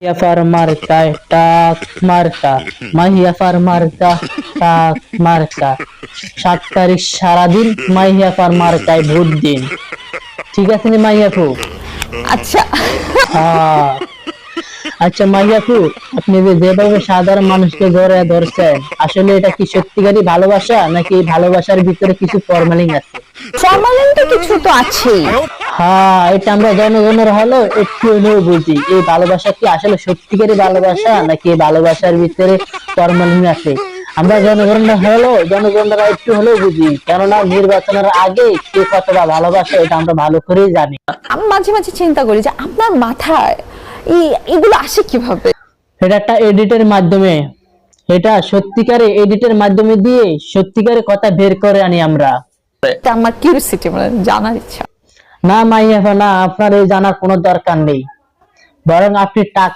ইয়াফার মার্কায় টাক মার্কা, মাহিয়াফার মার্কা টাক মার্কা। 7 তারিখ সারাদিন মাহিয়াফার মার্কায় ভোট দিন। ঠিক আছে নি মাহিয়াফু? আচ্ছা হ্যাঁ। আচ্ছা মাহিয়াফু, আপনি যেভাবে সাধারণ মানুষকে জড়ায় ধরছেন, আসলে এটা কি সত্যিকারই ভালোবাসা, নাকি ভালোবাসার ভিতরে কিছু ফরমালিন আছে? ফরমালিন তো কিছু তো আছেই। হ্যাঁ, এটা আমরা জনগণের হলো একটু হলেও বুঝি। এই ভালোবাসা কি আসলে সত্যিকারই ভালোবাসা, নাকি এই ভালোবাসার ভিতরে ফরমালিন আছে? আমরা জনগণরা একটু হলেও বুঝি, কেননা নির্বাচনের আগে কে কতটা ভালোবাসে এটা আমরা ভালো করেই জানি। আমি মাঝে মাঝে চিন্তা করি যে আপনার মাথায় এগুলো আসে কিভাবে। এটা একটা এডিটের মাধ্যমে, এটা সত্যিকারে এডিটের মাধ্যমে দিয়ে সত্যিকারের কথা বের করে আনি আমরা। এটা আমার কিউরিওসিটি, মানে জানার ইচ্ছা। না মাইয়া, না আপনার এই জানার কোনো দরকার নেই, বরং আপনি টাক